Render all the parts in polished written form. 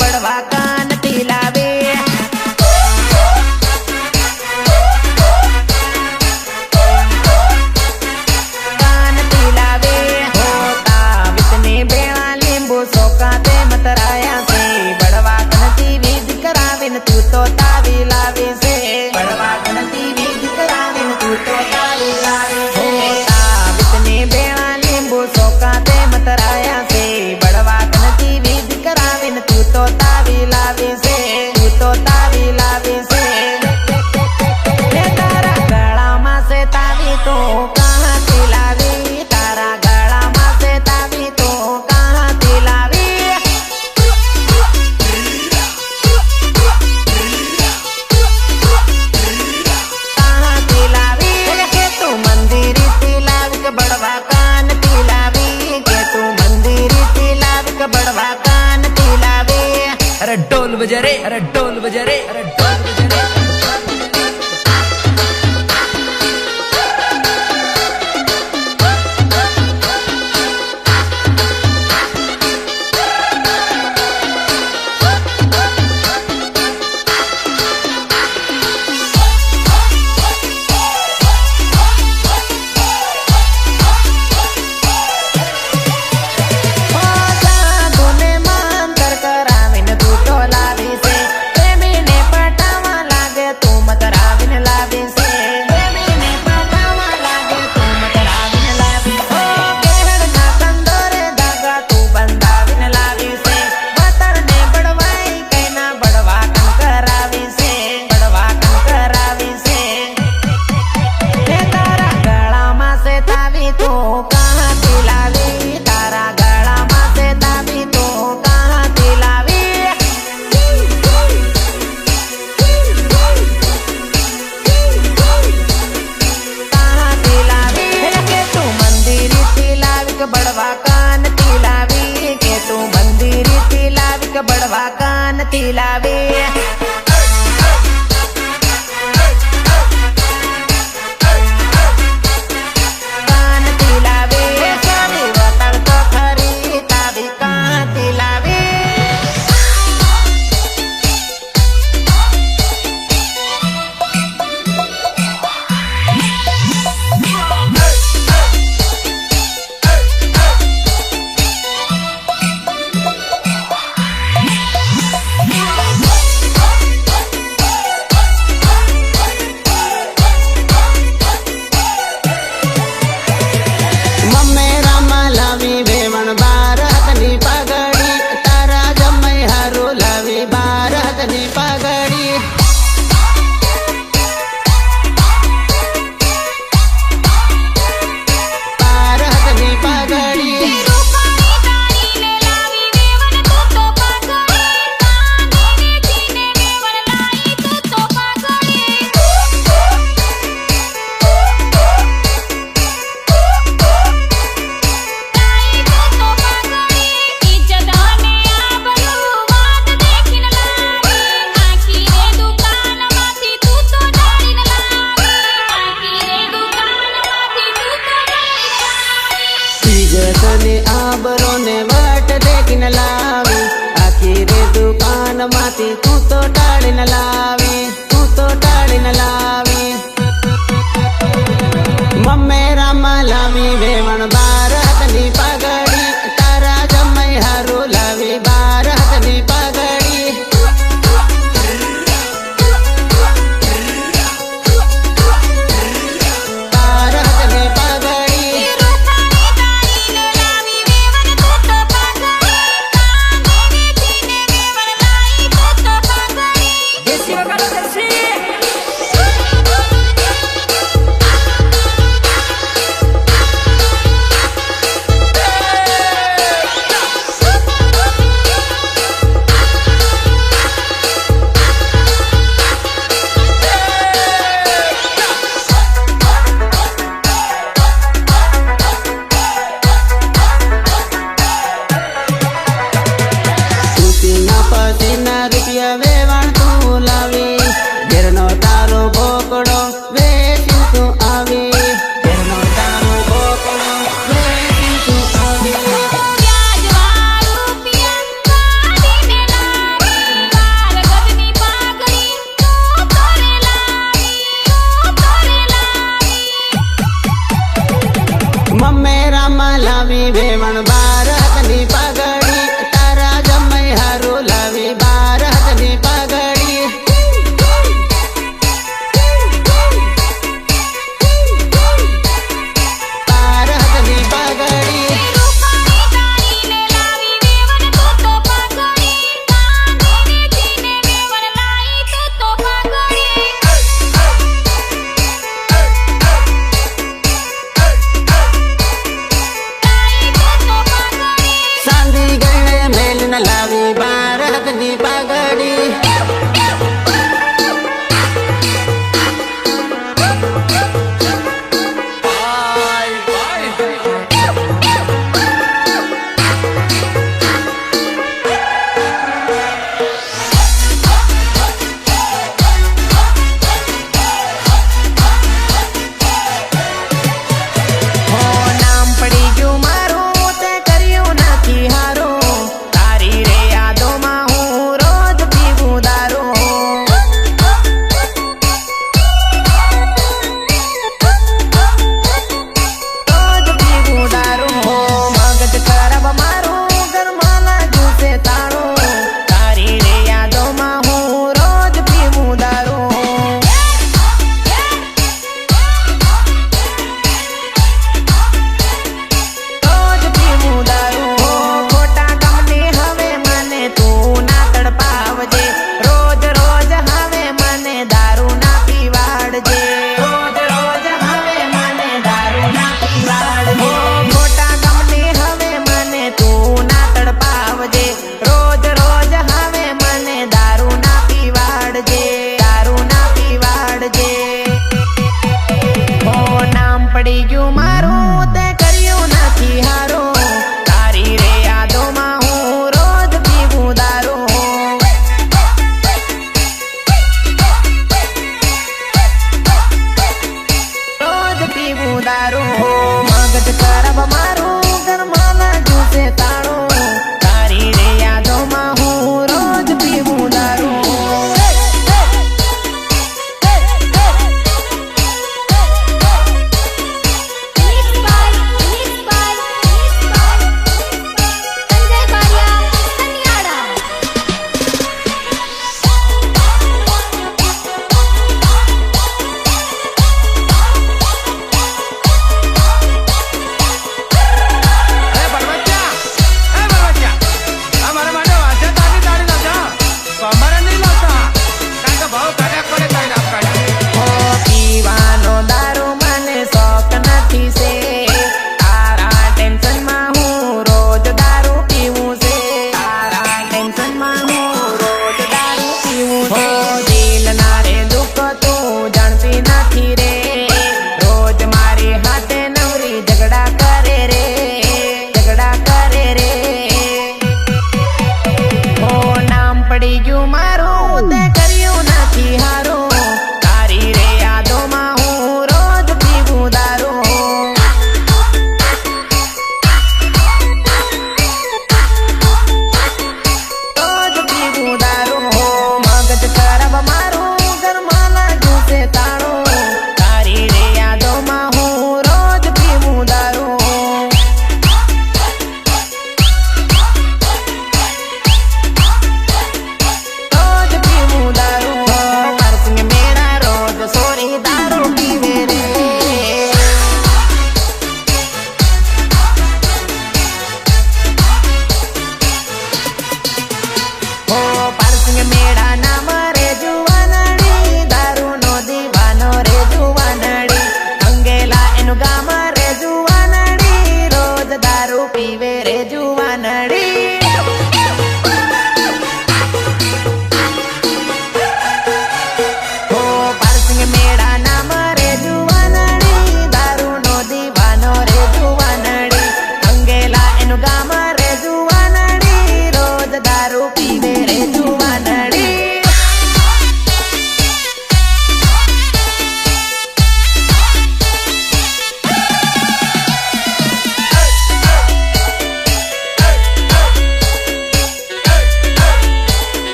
बड़वा कान तिलावे। कान तिलावे होता वितने बेड़ा लींबू सोकाते मतराया से बड़वा कनती विध कराविन तू तो तावी लावे से बड़वा कनती विध कराविन तू तो तावी लावे से होता वितने बेड़ा लींबू सोकाते मतराया से बड़वा कनती विध कराविन तू तो तावी लावे से तू तो तावी लावे से हे तारा गला में से तावी तो कहाँ तिलावी तारा गला में से तावी तो कहाँ तिलावी कहाँ तिलावी के तू मंदिर तिलावी के बड़वा कान तिलावी के तू मंदिर तिलावी के बड़वा कान तिलावी। अरे ढोल बजा रे, अरे ढोल बजा रे, अरे ढोल बजा रे। साधुने मंतर कराविन तू तो लावी से प्रेमीने पटावा लागे तू मत राविन लावी से प्रेमीने पटावा लागे तू मत राविन लावी से केहड़ना कंदोरे धागा तू बंधाविन लावी से बतरने बड़वाई कहना बड़वा कन करावी से बड़वा कन करावी से हे तारा गला में से तावी तो कहाँ तिलावी तारा गला में से तावी तो कहाँ तिलावी कहाँ तिलावी के तू मंदिर तिलावी के बड़वा कान तिलावी के तू मंदिर तिलावी के बड़वा कान तिलावी। कान तिलावे साली वतन तो खरी तावी कहाँ तिलावे मम्मे रामा लावी भेवण भारतनी पगड़ी तारा जम्मई हारू लावी भारतनी पगड़ी भारतनी पगड़ी इज्जतने आबरो ने वाट देखिन लावी आखी रे दुकान माथी तू तो टाळीन लावी तू तो टाळीन लावी मम्मे रामा लावी भेवण भारतनी पगड़ी तारा जम्मई हारू लावी भारतनी पगड़ी भारतनी पगड़ी देसी वगैरह देसी। पसीना रुपया वेवण तू लावी घेरनो तारो बोकड़ो वेची तू आवी घेरनो तारो बोकड़ो वेची तू आवी व्याजवा रुपया काढीने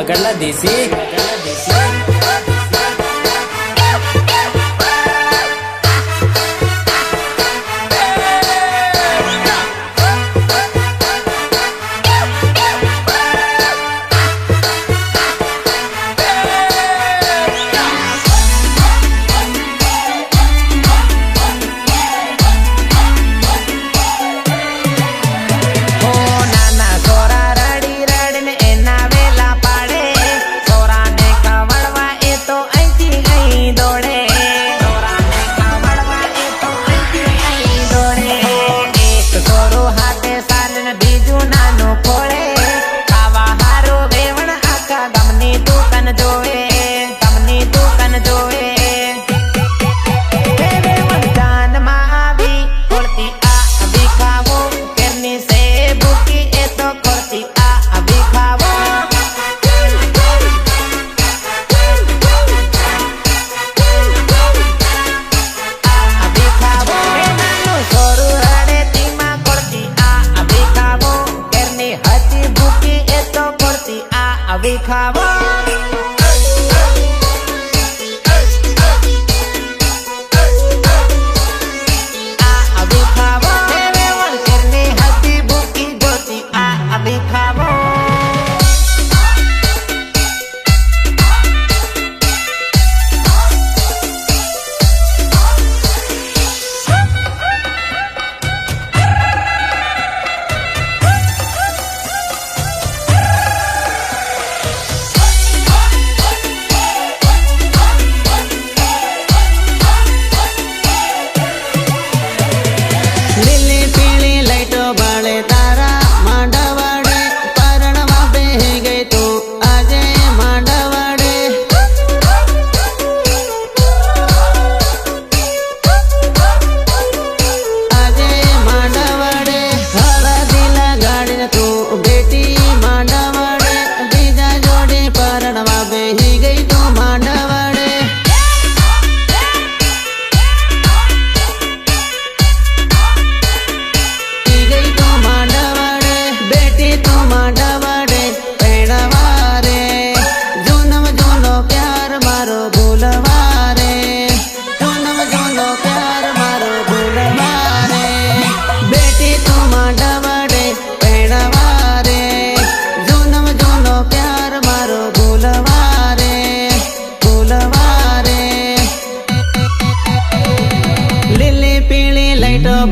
પકડલા દેશી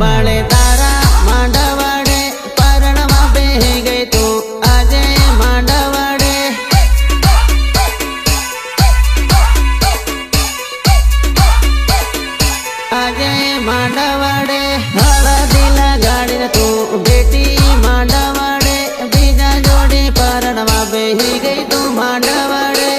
બાળે તારા માંડવાડે પરણવા બેહી ગઈ તું આજે માંડવાડે આજે માંડવાડે હળદી લગાડીને તું બેટી માંડવાડે બીજા જોડે પરણવા બેહી ગઈ તું માંડવાડે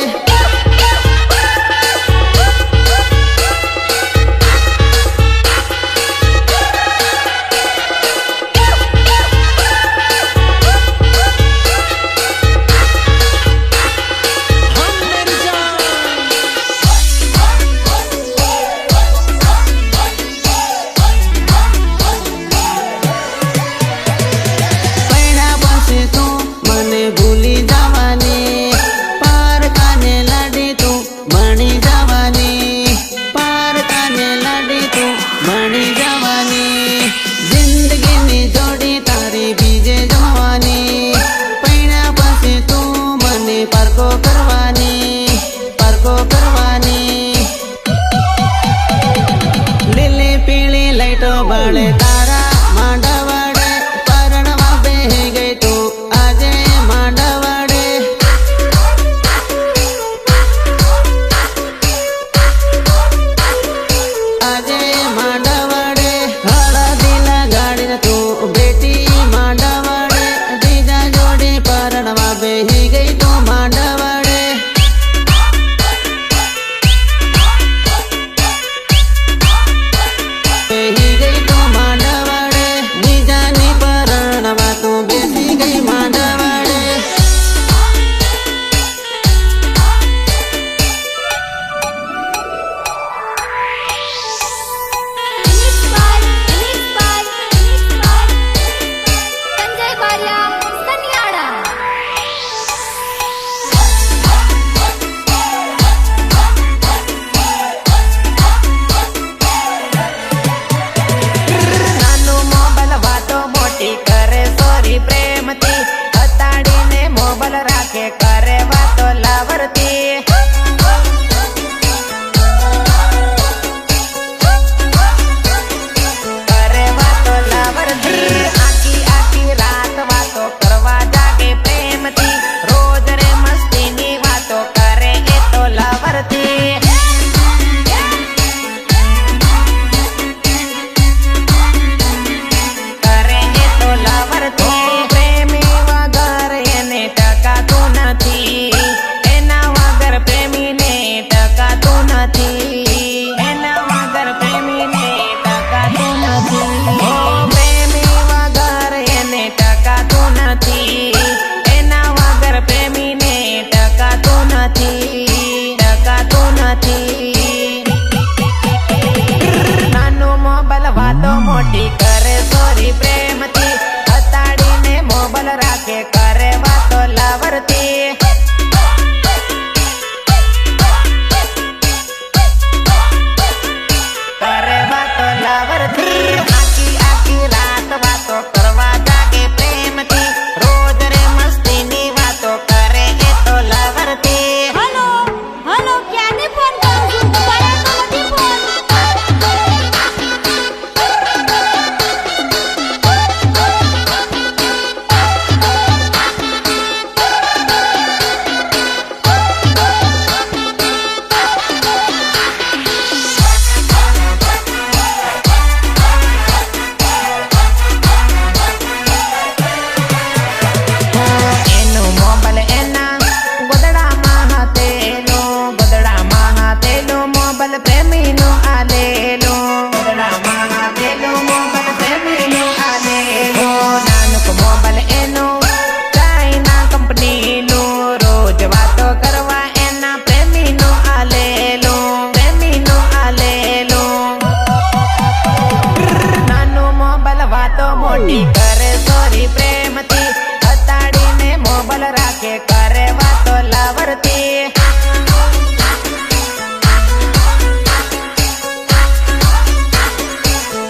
મોટી કરે સોરી પ્રેમથી હતાડીને મોબલ રાખે કરે વાતો લાવરતી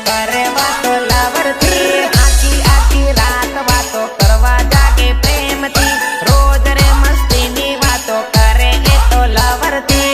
કરે વાતો લાવરતી આખી આખી રાત વાતો કરવા જાગે પ્રેમથી રોજ રે મસ્તીની વાતો કરે એ તો લાવરતી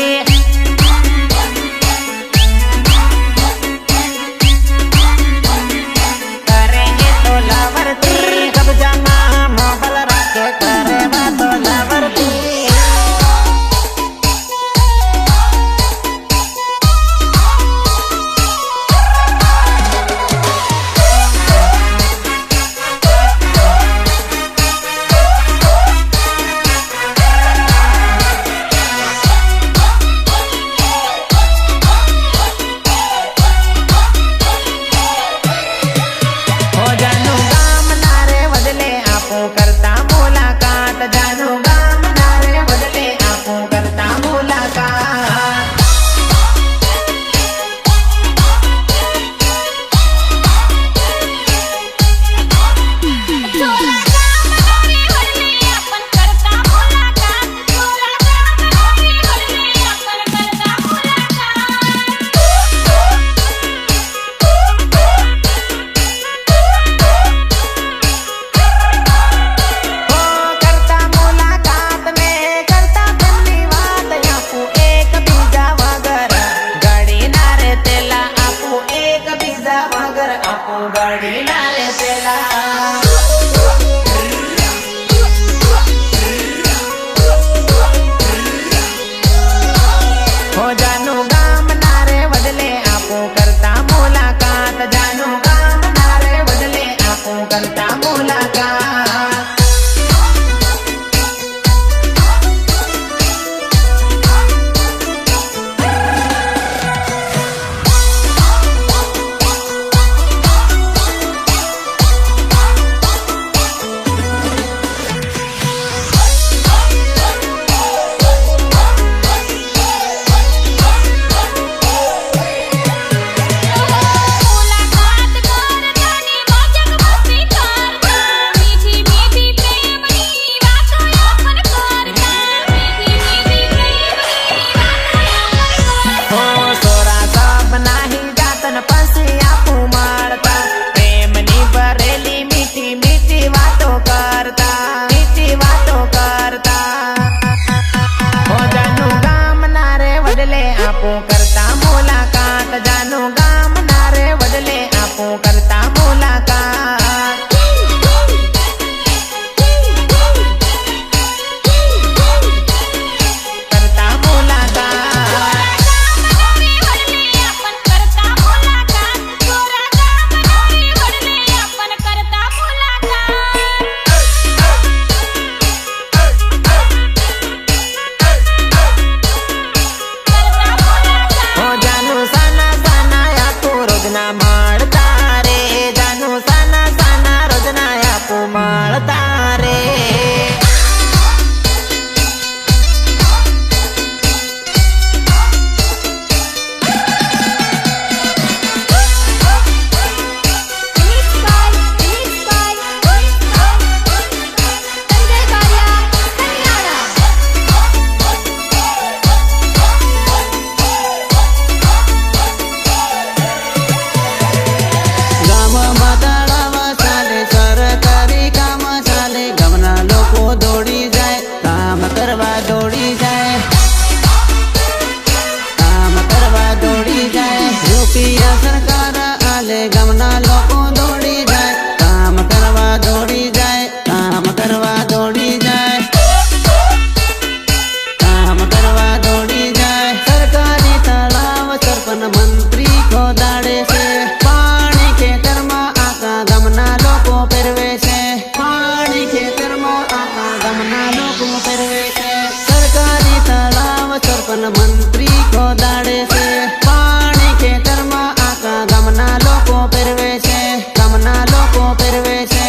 मंत्री को दाड़े से पानी खेतर में आका गमना लोको पेरवे से गमना लोको पेरवे से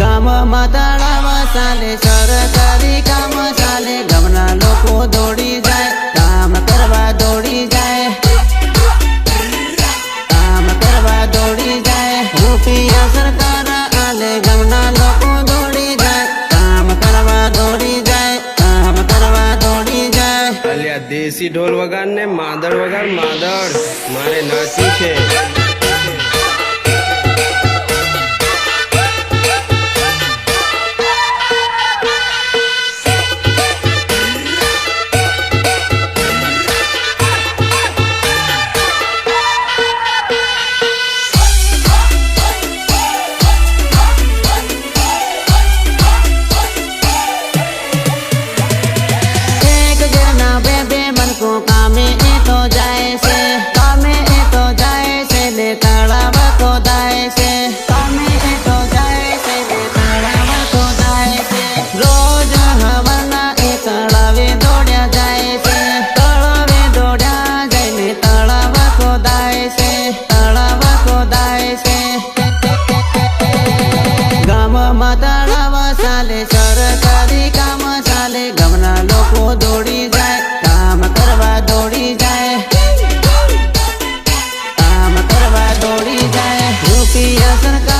गाम माताड़ा साले सरकारी काम साले गमना लोको दौड़ी जाए काम करवा दौड़ी जाए काम करवा दौड़ी जाए। દેશી ઢોલ વગાડ ને માદળ વગાડ માદળ, મારે નાચી છે. કામે એ તો જાય છે, કામે એ તો જાય છે ને તળાવ ખોદાય છે, કામે એ તો જાય છે ને તળાવ ખોદાય છે. રોજ હવાના એ તળાવે દોડ્યા જાય છે, તળાવે દોડ્યા જઈને તળાવ ખોદાય છે, તળાવ ખોદાય છે. ગામમાં તળાવ ચાલે, સરકારી કામ ચાલે, ગામના લોકો દોડી જાય, કામ કરવા દોડી જાય, કામ કરવા દોડી જાય. રૂપિયા સરકાર